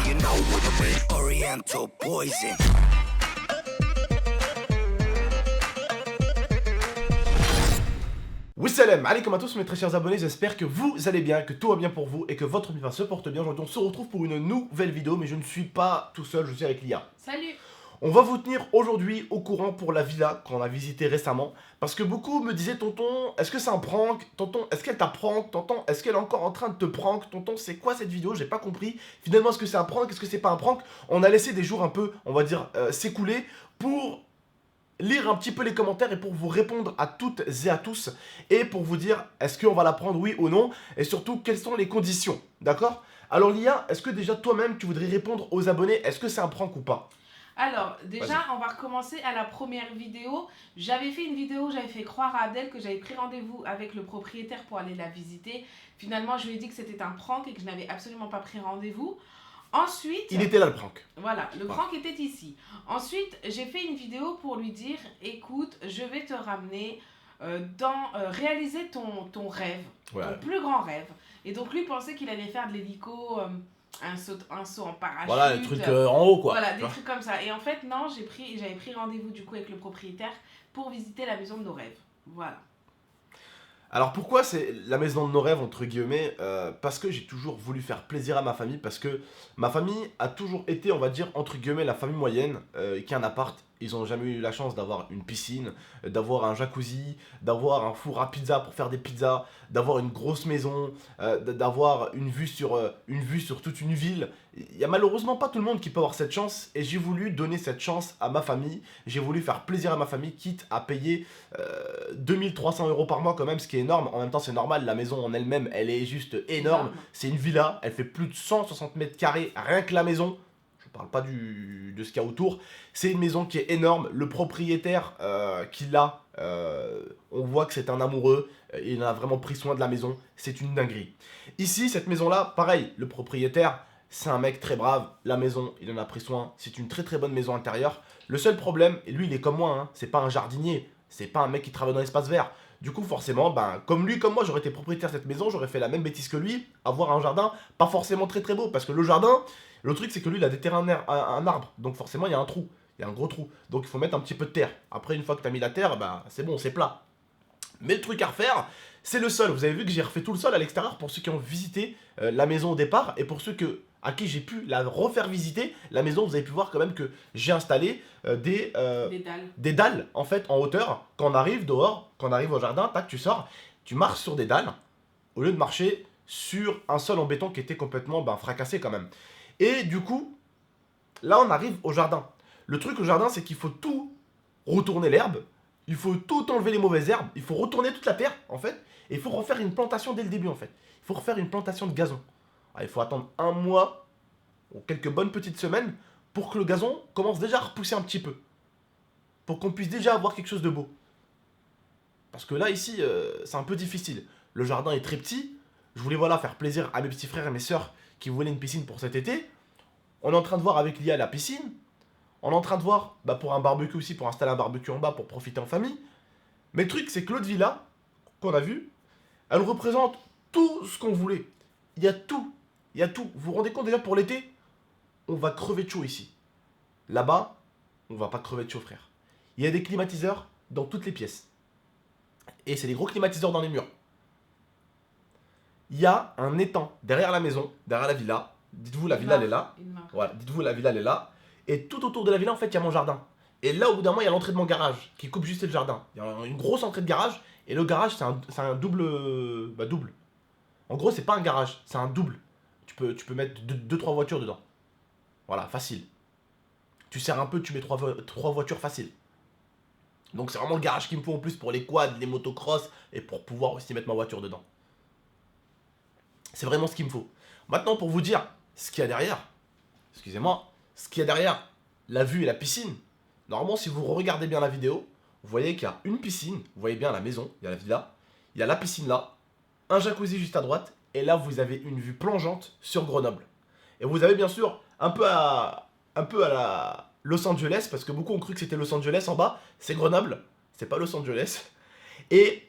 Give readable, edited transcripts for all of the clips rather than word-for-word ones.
you know what I mean. Oriental poison. Salam alaikum à tous mes très chers abonnés, j'espère que vous allez bien, que tout va bien pour vous et que votre vie se porte bien. Aujourd'hui on se retrouve pour une nouvelle vidéo, mais je ne suis pas tout seul, je suis avec Lia. Salut. On va vous tenir aujourd'hui au courant pour la villa qu'on a visitée récemment, parce que beaucoup me disaient tonton, est-ce que c'est un prank? Tonton, est-ce qu'elle t'a prank? Tonton, est-ce qu'elle est encore en train de te prank? Tonton, c'est quoi cette vidéo? J'ai pas compris. Finalement, est-ce que c'est un prank? Est-ce que c'est pas un prank? On a laissé des jours un peu, on va dire, s'écouler pour lire un petit peu les commentaires et pour vous répondre à toutes et à tous et pour vous dire est-ce qu'on va la prendre oui ou non et surtout quelles sont les conditions, d'accord? Alors Lia, est-ce que déjà toi-même tu voudrais répondre aux abonnés, est-ce que c'est un prank ou pas? Alors, déjà, on va recommencer à la première vidéo. J'avais fait une vidéo, j'avais fait croire à Abdel que j'avais pris rendez-vous avec le propriétaire pour aller la visiter. Finalement, je lui ai dit que c'était un prank et que je n'avais absolument pas pris rendez-vous. Ensuite... Il était là le prank. Voilà, le prank était ici. Ensuite, j'ai fait une vidéo pour lui dire, écoute, je vais te ramener réaliser ton rêve, ton plus grand rêve. Et donc, lui pensait qu'il allait faire de l'hélico... un saut en parachute. Voilà, les trucs en haut quoi. Voilà, des trucs comme ça. Et en fait, non, j'avais pris rendez-vous du coup avec le propriétaire pour visiter la maison de nos rêves. Voilà. Alors pourquoi c'est la maison de nos rêves entre guillemets? Parce que j'ai toujours voulu faire plaisir à ma famille, parce que ma famille a toujours été, on va dire, entre guillemets, la famille moyenne qui a un appart. Ils n'ont jamais eu la chance d'avoir une piscine, d'avoir un jacuzzi, d'avoir un four à pizza pour faire des pizzas, d'avoir une grosse maison, d'avoir une vue sur toute une ville. Il n'y a malheureusement pas tout le monde qui peut avoir cette chance et j'ai voulu donner cette chance à ma famille. J'ai voulu faire plaisir à ma famille, quitte à payer 2300 € par mois quand même, ce qui est énorme. En même temps c'est normal, la maison en elle-même, elle est juste énorme. C'est une villa, elle fait plus de 160 mètres carrés, rien que la maison. Je parle pas de ce qu'il y a autour. C'est une maison qui est énorme. Le propriétaire qui l'a, on voit que c'est un amoureux. Il a vraiment pris soin de la maison. C'est une dinguerie. Ici, cette maison-là, pareil, le propriétaire, c'est un mec très brave. La maison, il en a pris soin. C'est une très très bonne maison intérieure. Le seul problème, et lui il est comme moi, hein, c'est pas un jardinier. C'est pas un mec qui travaille dans l'espace vert. Du coup, forcément, comme lui, comme moi, j'aurais été propriétaire de cette maison, j'aurais fait la même bêtise que lui, avoir un jardin pas forcément très très beau. Parce que le jardin, le truc c'est que lui, il a déterré un arbre. Donc forcément, il y a un trou. Il y a un gros trou. Donc il faut mettre un petit peu de terre. Après, une fois que tu as mis la terre, c'est bon, c'est plat. Mais le truc à refaire, c'est le sol. Vous avez vu que j'ai refait tout le sol à l'extérieur pour ceux qui ont visité la maison au départ. Et pour ceux à qui j'ai pu la refaire visiter, la maison, vous avez pu voir quand même que j'ai installé des dalles en fait en hauteur. Quand on arrive dehors, quand on arrive au jardin, tac, tu sors, tu marches sur des dalles au lieu de marcher sur un sol en béton qui était complètement fracassé quand même. Et du coup, là on arrive au jardin. Le truc au jardin, c'est qu'il faut tout retourner l'herbe, il faut tout enlever les mauvaises herbes, il faut retourner toute la terre en fait, et il faut refaire une plantation dès le début en fait. Il faut refaire une plantation de gazon. Il faut attendre un mois ou quelques bonnes petites semaines pour que le gazon commence déjà à repousser un petit peu. Pour qu'on puisse déjà avoir quelque chose de beau. Parce que là, ici, c'est un peu difficile. Le jardin est très petit. Je voulais faire plaisir à mes petits frères et mes sœurs qui voulaient une piscine pour cet été. On est en train de voir avec Lia la piscine. On est en train de voir pour un barbecue aussi, pour installer un barbecue en bas pour profiter en famille. Mais le truc, c'est que l'autre villa qu'on a vue, elle représente tout ce qu'on voulait. Il y a tout. Il y a tout. Vous vous rendez compte déjà pour l'été, on va crever de chaud ici. Là-bas, on va pas crever de chaud, frère. Il y a des climatiseurs dans toutes les pièces. Et c'est des gros climatiseurs dans les murs. Il y a un étang derrière la maison, derrière la villa. Dites-vous, la villa, elle est là. Voilà, dites-vous, la villa, elle est là. Et tout autour de la villa, en fait, il y a mon jardin. Et là, au bout d'un moment, il y a l'entrée de mon garage qui coupe juste le jardin. Il y a une grosse entrée de garage. Et le garage, c'est un double. Double. En gros, c'est pas un garage, c'est un double. Tu peux mettre 2-3 voitures dedans. Voilà, facile. Tu serres un peu, tu mets 3 voitures facile. Donc c'est vraiment le garage qu'il me faut en plus pour les quads, les motocross et pour pouvoir aussi mettre ma voiture dedans. C'est vraiment ce qu'il me faut. Maintenant, pour vous dire ce qu'il y a derrière, excusez-moi, ce qu'il y a derrière la vue et la piscine, normalement, si vous regardez bien la vidéo, vous voyez qu'il y a une piscine, vous voyez bien la maison, il y a la villa, il y a la piscine là, un jacuzzi juste à droite, et là, vous avez une vue plongeante sur Grenoble. Et vous avez bien sûr un peu à la Los Angeles, parce que beaucoup ont cru que c'était Los Angeles en bas, c'est Grenoble, c'est pas Los Angeles. Et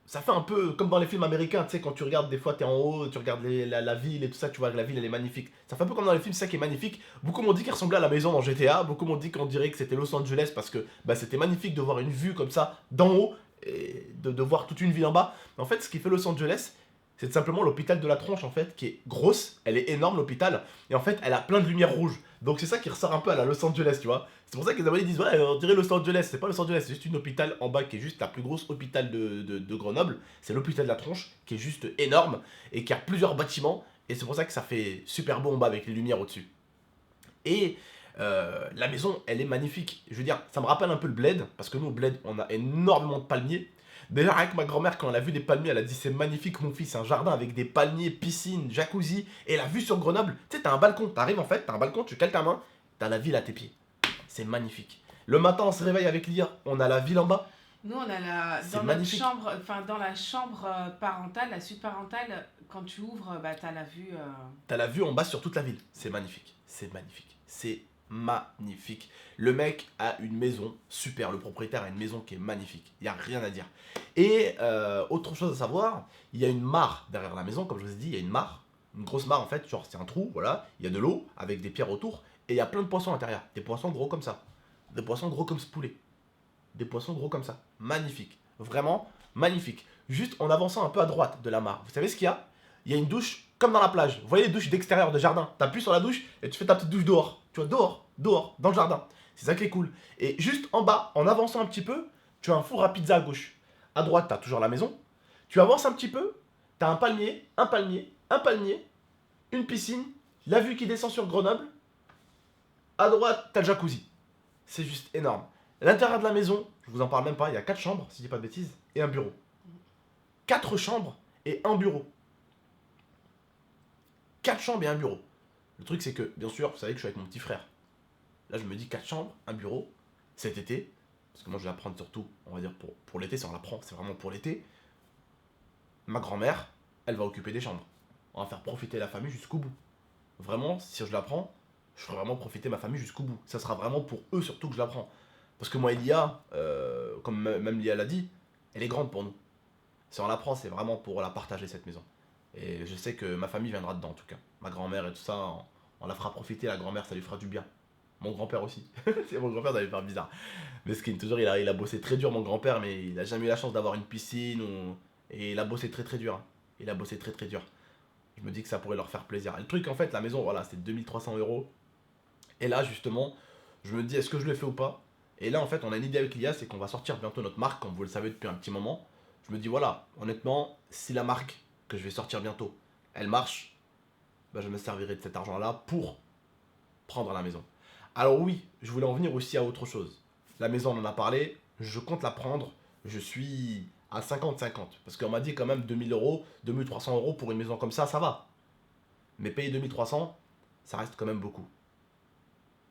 ça fait un peu comme dans les films américains, tu sais, quand tu regardes des fois, t'es en haut, tu regardes la ville et tout ça, tu vois que la ville elle est magnifique. Ça fait un peu comme dans les films, c'est ça qui est magnifique. Beaucoup m'ont dit qu'elle ressemblait à la maison dans GTA, beaucoup m'ont dit qu'on dirait que c'était Los Angeles parce que bah, c'était magnifique de voir une vue comme ça d'en haut et de voir toute une ville en bas. Mais en fait, ce qui fait Los Angeles, c'est simplement l'hôpital de la Tronche en fait, qui est grosse, elle est énorme l'hôpital, et en fait elle a plein de lumière rouge. Donc c'est ça qui ressort un peu à la Los Angeles, tu vois. C'est pour ça que les abonnés disent ouais, on dirait Los Angeles, c'est pas Los Angeles, c'est juste une hôpital en bas qui est juste la plus grosse hôpital de Grenoble. C'est l'hôpital de la Tronche, qui est juste énorme, et qui a plusieurs bâtiments, et c'est pour ça que ça fait super beau en bas avec les lumières au-dessus. Et la maison, elle est magnifique. Je veux dire, ça me rappelle un peu le bled, parce que nous au bled, on a énormément de palmiers. Déjà, avec ma grand-mère, quand elle a vu des palmiers, elle a dit c'est magnifique, mon fils, un jardin avec des palmiers, piscine, jacuzzi, et la vue sur Grenoble. Tu sais, t'as un balcon, t'arrives en fait, t'as un balcon, tu cales ta main, t'as la ville à tes pieds. C'est magnifique. Le matin, on se réveille avec Lia, on a la ville en bas. Nous, on a dans notre chambre, enfin dans la chambre parentale, la suite parentale, quand tu ouvres, bah, t'as la vue. T'as la vue en bas sur toute la ville. C'est magnifique. C'est magnifique. C'est magnifique. Le mec a une maison super. Le propriétaire a une maison qui est magnifique. Il n'y a rien à dire. Et autre chose à savoir, il y a une mare derrière la maison, comme je vous ai dit, il y a une mare. Une grosse mare en fait, genre c'est un trou, voilà. Il y a de l'eau avec des pierres autour. Et il y a plein de poissons à l'intérieur. Des poissons gros comme ça. Des poissons gros comme ce poulet. Des poissons gros comme ça. Magnifique. Vraiment magnifique. Juste en avançant un peu à droite de la mare. Vous savez ce qu'il y a? Il y a une douche comme dans la plage. Vous voyez les douches d'extérieur de jardin? T'appuies sur la douche et tu fais ta petite douche dehors. Tu vois, dehors, dans le jardin. C'est ça qui est cool. Et juste en bas, en avançant un petit peu, tu as un four à pizza à gauche. À droite, t'as toujours la maison. Tu avances un petit peu, t'as un palmier, une piscine, la vue qui descend sur Grenoble. À droite, t'as le jacuzzi. C'est juste énorme. L'intérieur de la maison, je vous en parle même pas, il y a 4 chambres, si je dis pas de bêtises, et un bureau. 4 chambres et un bureau. 4 chambres et un bureau. Le truc c'est que, bien sûr, vous savez que je suis avec mon petit frère. Là je me dis 4 chambres, un bureau, cet été, parce que moi je vais la prendre surtout, on va dire pour l'été, si on la prend, c'est vraiment pour l'été. Ma grand-mère, elle va occuper des chambres. On va faire profiter la famille jusqu'au bout. Vraiment, si je la prends, je ferai vraiment profiter ma famille jusqu'au bout. Ça sera vraiment pour eux surtout que je la prends. Parce que moi, Elia, comme même Lia l'a dit, elle est grande pour nous. Si on la prend, c'est vraiment pour la partager cette maison. Et je sais que ma famille viendra dedans en tout cas. Ma grand-mère et tout ça, on la fera profiter, la grand-mère, ça lui fera du bien. Mon grand-père aussi. C'est mon grand-père, ça va lui faire bizarre. Mais Skin, toujours, il a bossé très dur, mon grand-père, mais il a jamais eu la chance d'avoir une piscine. Et il a bossé très très dur. Hein. Il a bossé très très dur. Je me dis que ça pourrait leur faire plaisir. Et le truc, en fait, la maison, voilà, c'est 2300 €. Et là, justement, je me dis, est-ce que je le fais ou pas? Et là, en fait, on a une idée avec Lia, c'est qu'on va sortir bientôt notre marque, comme vous le savez depuis un petit moment. Je me dis, voilà, honnêtement, si la marque que je vais sortir bientôt, elle marche, bah, je me servirai de cet argent-là pour prendre la maison. Alors oui, je voulais en venir aussi à autre chose. La maison, on en a parlé, je compte la prendre, je suis à 50-50. Parce qu'on m'a dit quand même 2000 €, 2300 € pour une maison comme ça va. Mais payer 2300, ça reste quand même beaucoup.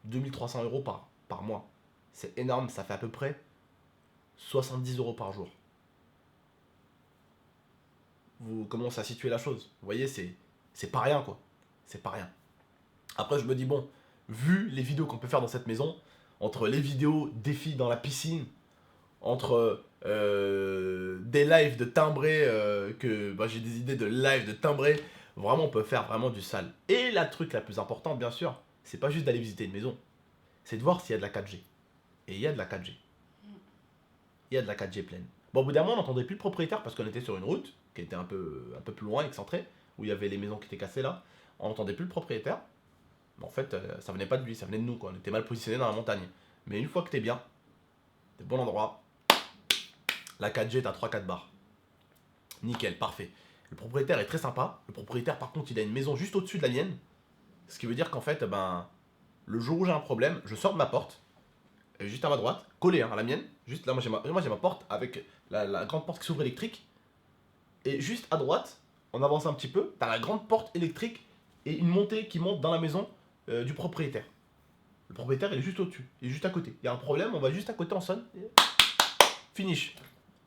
2300 € par mois. C'est énorme, ça fait à peu près 70 € par jour. Vous commencez à situer la chose. Vous voyez, c'est pas rien quoi. C'est pas rien. Après, je me dis, bon, vu les vidéos qu'on peut faire dans cette maison, entre les vidéos défis dans la piscine, entre des lives de timbrés, j'ai des idées de live de timbrés, vraiment on peut faire vraiment du sale. Et la truc la plus importante, bien sûr, c'est pas juste d'aller visiter une maison, c'est de voir s'il y a de la 4G. Et il y a de la 4G. Il y a de la 4G pleine. Bon, au bout d'un moment, on n'entendait plus le propriétaire parce qu'on était sur une route qui était un peu plus loin, excentrée, où il y avait les maisons qui étaient cassées là. On n'entendait plus le propriétaire. Mais en fait, ça venait pas de lui, ça venait de nous, quoi. On était mal positionnés dans la montagne. Mais une fois que t'es bien, t'es bon endroit, la 4G, t'as 3-4 barres. Nickel, parfait. Le propriétaire est très sympa. Le propriétaire, par contre, il a une maison juste au-dessus de la mienne. Ce qui veut dire qu'en fait, le jour où j'ai un problème, je sors de ma porte, et juste à ma droite, collé à la mienne, juste là, moi j'ai ma porte avec la grande porte qui s'ouvre électrique. Et juste à droite, on avance un petit peu, t'as la grande porte électrique et une montée qui monte dans la maison du propriétaire. Le propriétaire, il est juste au-dessus, il est juste à côté. Il y a un problème, on va juste à côté, on sonne, et finish.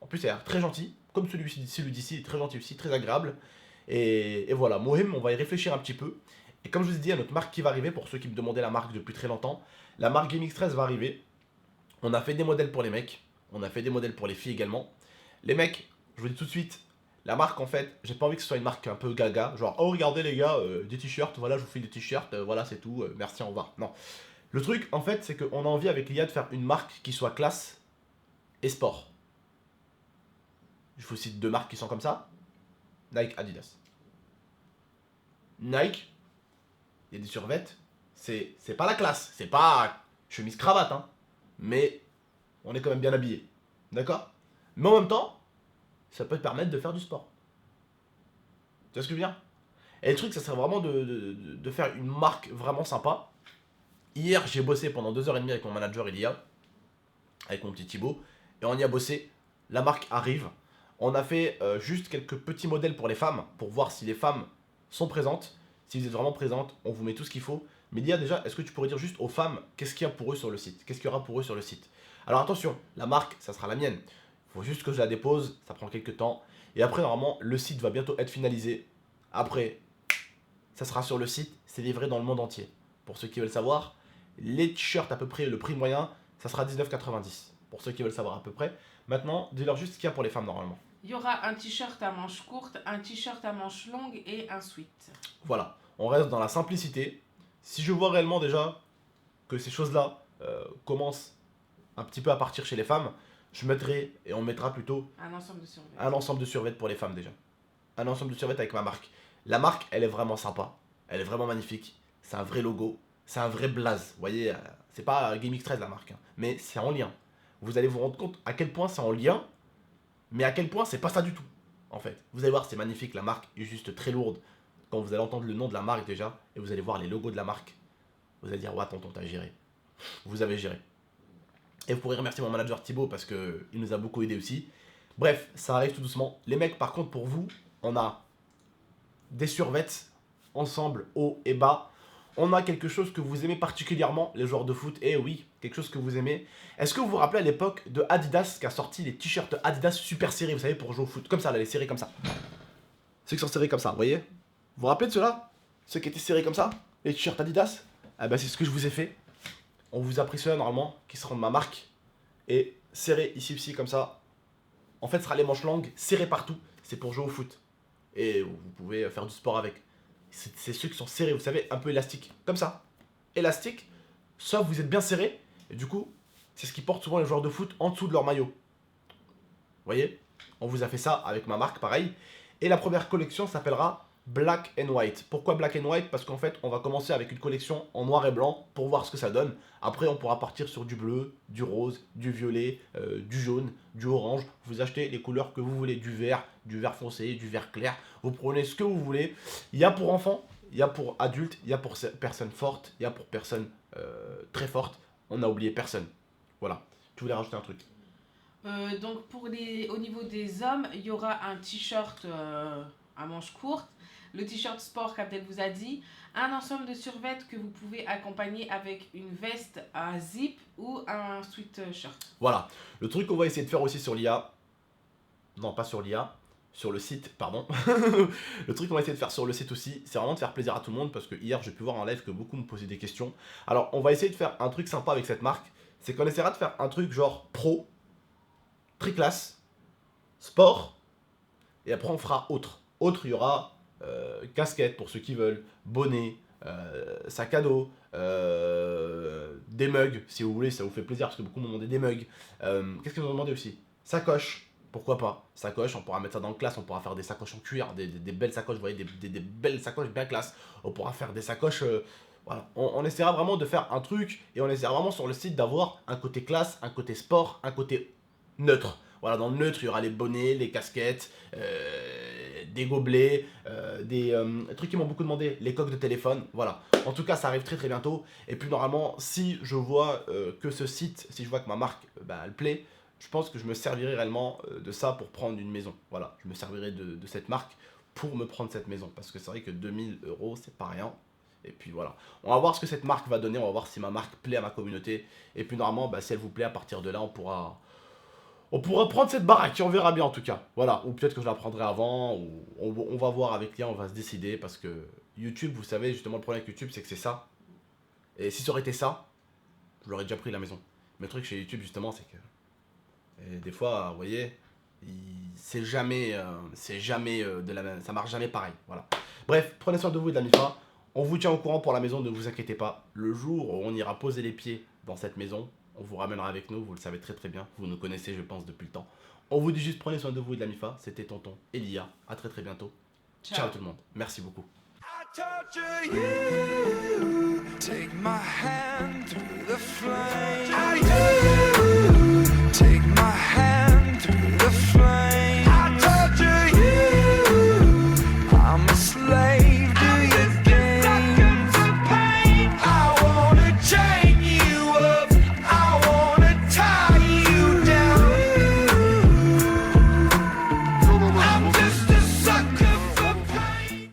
En plus, il a l'air très gentil, comme celui d'ici, il est très gentil aussi, très agréable. Et voilà, Mohem, on va y réfléchir un petit peu. Et comme je vous ai dit, il y a notre marque qui va arriver, pour ceux qui me demandaient la marque depuis très longtemps. La marque GameX13 va arriver. On a fait des modèles pour les mecs, on a fait des modèles pour les filles également. Les mecs, je vous dis tout de suite, la marque en fait, j'ai pas envie que ce soit une marque un peu gaga, genre oh regardez les gars, des t-shirts, voilà je vous file des t-shirts, voilà c'est tout, merci au revoir. Non. Le truc en fait c'est qu'on a envie avec l'IA de faire une marque qui soit classe et sport. Je vous cite 2 marques qui sont comme ça, Nike, Adidas. Nike, il y a des survêtements, c'est pas la classe, c'est pas chemise cravate, hein, mais on est quand même bien habillé, d'accord? Mais en même temps, ça peut te permettre de faire du sport. Tu vois ce que je veux dire? Et le truc, ça serait vraiment de faire une marque vraiment sympa. Hier, j'ai bossé pendant 2h30 avec mon manager Elia, avec mon petit Thibaut, et on y a bossé. La marque arrive. On a fait juste quelques petits modèles pour les femmes, pour voir si les femmes sont présentes. Si vous êtes vraiment présentes, on vous met tout ce qu'il faut. Mais Elia, déjà, est-ce que tu pourrais dire juste aux femmes qu'est-ce qu'il y a pour eux sur le site? Qu'est-ce qu'il y aura pour eux sur le site? Alors attention, la marque, ça sera la mienne. Il faut juste que je la dépose, ça prend quelques temps. Et après, normalement, le site va bientôt être finalisé. Après, ça sera sur le site, c'est livré dans le monde entier. Pour ceux qui veulent savoir, les t-shirts à peu près, le prix moyen, ça sera 19,90. Pour ceux qui veulent savoir à peu près. Maintenant, dis-leur juste ce qu'il y a pour les femmes normalement. Il y aura un t-shirt à manches courtes, un t-shirt à manches longues et un sweat. Voilà, on reste dans la simplicité. Si je vois réellement déjà que ces choses-là commencent un petit peu à partir chez les femmes, je mettrai, et on mettra plutôt Un ensemble de survêtements. un ensemble de survêtements pour les femmes déjà. Un ensemble de survêtements avec ma marque. La marque, elle est vraiment sympa. Elle est vraiment magnifique. C'est un vrai logo. C'est un vrai blaze. Vous voyez, c'est pas GameX13 la marque. Hein, mais c'est en lien. Vous allez vous rendre compte à quel point c'est en lien. Mais à quel point c'est pas ça du tout. En fait. Vous allez voir, c'est magnifique. La marque est juste très lourde. Quand vous allez entendre le nom de la marque déjà. Et vous allez voir les logos de la marque. Vous allez dire, ouais, tonton, t'as géré. Vous avez géré. Et vous pourrez remercier mon manager Thibaut parce qu'il nous a beaucoup aidé aussi. Bref, ça arrive tout doucement. Les mecs, par contre, pour vous, on a des survêtements ensemble, haut et bas. On a quelque chose que vous aimez particulièrement, les joueurs de foot. Et oui, quelque chose que vous aimez. Est-ce que vous vous rappelez à l'époque de Adidas qui a sorti les t-shirts Adidas super serrés, vous savez, pour jouer au foot? Comme ça, là, les serrés comme ça. Ceux qui sont serrés comme ça, vous voyez? Vous vous rappelez de ceux-là? Ceux qui étaient serrés comme ça? Les t-shirts Adidas? Ah bah c'est ce que je vous ai fait. On vous a pris ceux-là normalement, qui seront de ma marque. Et serrés ici aussi comme ça. En fait, ce sera les manches longues, serrées partout. C'est pour jouer au foot. Et vous pouvez faire du sport avec. C'est ceux qui sont serrés, vous savez, un peu élastiques. Comme ça. Élastique, sauf vous êtes bien serré. Et du coup, c'est ce qui porte souvent les joueurs de foot en dessous de leur maillot. Vous voyez? On vous a fait ça avec ma marque, pareil. Et la première collection s'appellera Black and White. Pourquoi Black and White? Parce qu'en fait, on va commencer avec une collection en noir et blanc pour voir ce que ça donne. Après, on pourra partir sur du bleu, du rose, du violet, du jaune, du orange. Vous achetez les couleurs que vous voulez, du vert foncé, du vert clair. Vous prenez ce que vous voulez. Il y a pour enfants, il y a pour adultes, il y a pour personnes fortes, il y a pour personnes très fortes. On n'a oublié personne. Voilà. Tu voulais rajouter un truc? Donc au niveau des hommes, il y aura un t-shirt à manches courtes, le t-shirt sport qu'Abdel vous a dit, un ensemble de survêtements que vous pouvez accompagner avec une veste à zip ou un sweatshirt. Voilà. Le truc qu'on va essayer de faire aussi sur l'IA, non pas sur l'IA, sur le site, pardon. Le truc qu'on va essayer de faire sur le site aussi, c'est vraiment de faire plaisir à tout le monde parce que hier j'ai pu voir en live que beaucoup me posaient des questions. Alors on va essayer de faire un truc sympa avec cette marque, c'est qu'on essaiera de faire un truc genre pro, très classe, sport, et après on fera autre. Autre, il y aura casquette pour ceux qui veulent, bonnet, sac à dos, des mugs, si vous voulez, ça vous fait plaisir parce que beaucoup m'ont demandé des mugs. Qu'est-ce qu'ils m'ont demandé aussi? Sacoche, pourquoi pas? Sacoche, on pourra mettre ça dans le classe, on pourra faire des sacoches en cuir, des belles sacoches, vous voyez, des belles sacoches bien classe. On pourra faire des sacoches, voilà. On essaiera vraiment de faire un truc et on essaiera vraiment sur le site d'avoir un côté classe, un côté sport, un côté neutre. Voilà, dans le neutre, il y aura les bonnets, les casquettes, des gobelets, des trucs qui m'ont beaucoup demandé, les coques de téléphone, voilà. En tout cas, ça arrive très très bientôt. Et puis normalement, si je vois que ce site, si je vois que ma marque, elle plaît, je pense que je me servirai réellement de ça pour prendre une maison. Voilà, je me servirai de cette marque pour me prendre cette maison. Parce que c'est vrai que 2000 €, c'est pas rien. Et puis voilà, on va voir ce que cette marque va donner, on va voir si ma marque plaît à ma communauté. Et puis normalement, si elle vous plaît, à partir de là, on pourra prendre cette baraque, on verra bien en tout cas. Voilà, ou peut-être que je la prendrai avant, ou on va voir avec l'IA, on va se décider. Parce que YouTube, vous savez, justement, le problème avec YouTube, c'est que c'est ça. Et si ça aurait été ça, je l'aurais déjà pris la maison. Mais le truc chez YouTube, justement, c'est que des fois, vous voyez, c'est jamais, de la même, ça marche jamais pareil. Voilà. Bref, prenez soin de vous et de la MIFA. On vous tient au courant pour la maison, ne vous inquiétez pas. Le jour où on ira poser les pieds dans cette maison, on vous ramènera avec nous, vous le savez très très bien. Vous nous connaissez, je pense, depuis le temps. On vous dit juste prenez soin de vous et de la MIFA. C'était tonton Elia. À très très bientôt. Ciao tout le monde. Merci beaucoup. Torture you, take my hand through the flame.